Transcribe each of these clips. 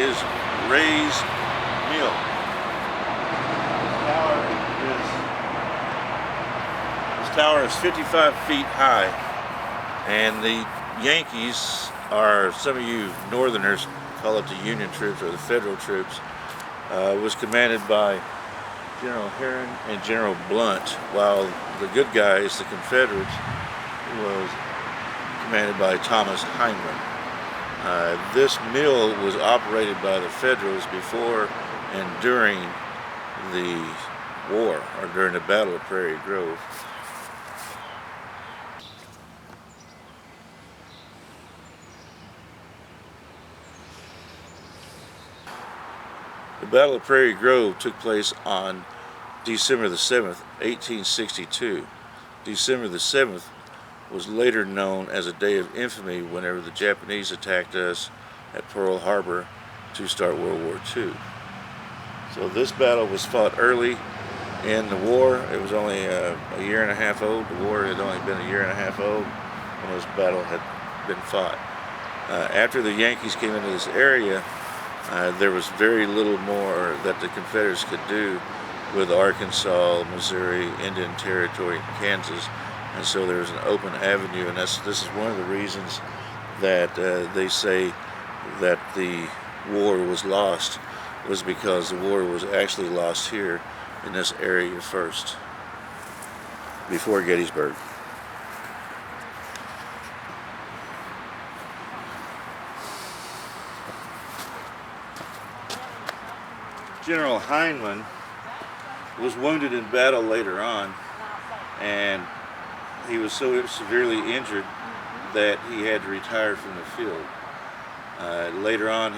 is Ray's Mill. This tower is 55 feet high, and the Yankees, are some of you northerners call it the Union troops or the federal troops, was commanded by General Herron and General Blunt, while the good guys, the Confederates, was commanded by Thomas Heinlein. This mill was operated by the Federals before and during the war, or during the Battle of Prairie Grove. The Battle of Prairie Grove took place on December the 7th, 1862. December the 7th was later known as a day of infamy whenever the Japanese attacked us at Pearl Harbor to start World War II. So this battle was fought early in the war. It was only a year and a half old. The war had only been a year and a half old when this battle had been fought. After the Yankees came into this area, there was very little more that the Confederates could do with Arkansas, Missouri, Indian Territory, and Kansas, and so there was an open avenue, and this is one of the reasons that they say that the war was lost, was because the war was actually lost here in this area first, before Gettysburg. General Heinlein was wounded in battle later on, and he was so severely injured that he had to retire from the field. Later on,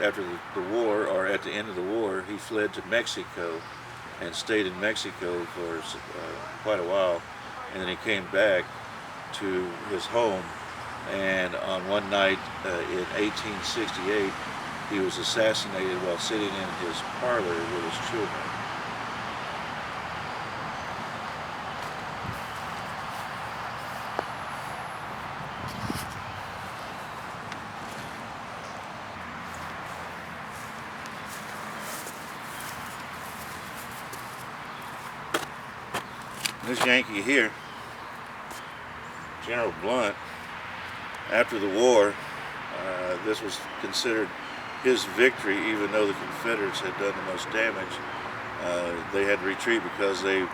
after the war, or at the end of the war, he fled to Mexico and stayed in Mexico for quite a while, and then he came back to his home, and on one night in 1868, he was assassinated while sitting in his parlor with his children. This Yankee here, General Blunt, after the war, this was considered his victory, even though the Confederates had done the most damage. They had to retreat because they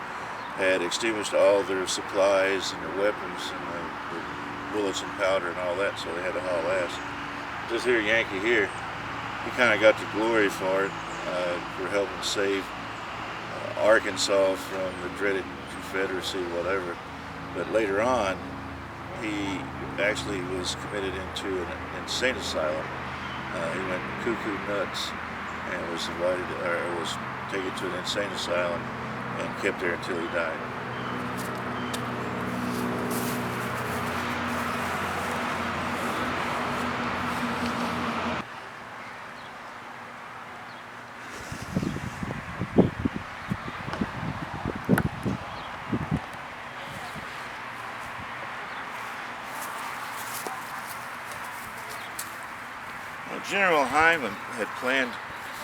had extinguished all their supplies and their weapons and the bullets and powder and all that, so they had to haul ass. This here Yankee here, he kind of got the glory for it, for helping save Arkansas from the dreaded Confederacy, whatever. But later on, he actually was committed into an insane asylum. He went cuckoo nuts and was taken to an insane asylum and kept there until he died. General Heinlein had planned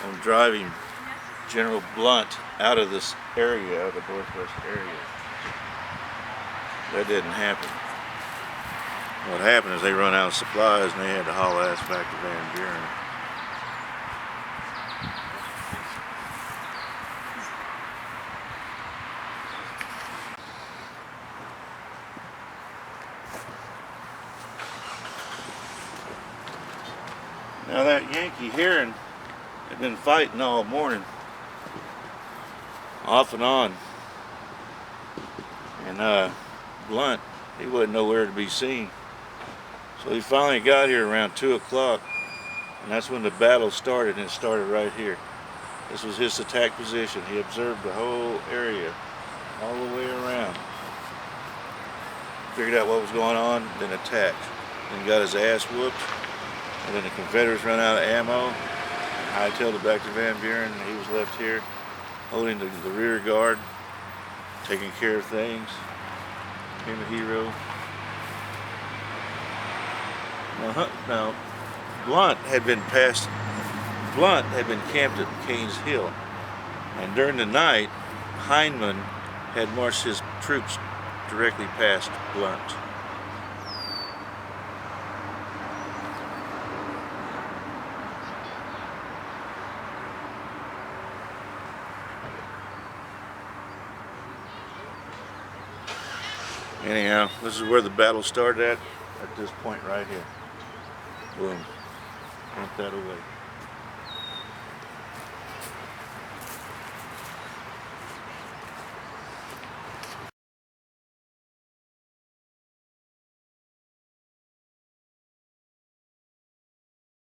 on driving General Blunt out of this area, out of the northwest area. That didn't happen. What happened is they run out of supplies and they had to haul ass back to Van Buren. Now that Yankee Heron had been fighting all morning, off and on, and Blunt, he wasn't nowhere to be seen. So he finally got here around 2 o'clock, and that's when the battle started, and it started right here. This was his attack position. He observed the whole area, all the way around. Figured out what was going on, then attacked. Then got his ass whooped. And then the Confederates ran out of ammo, hightailed it back to Van Buren, and he was left here holding the rear guard, taking care of things. Became a hero. Now, Blunt had been passed Blunt had been camped at Kane's Hill, and during the night, Hindman had marched his troops directly past Blunt. Anyhow, this is where the battle started at this point right here. Boom. Went that away.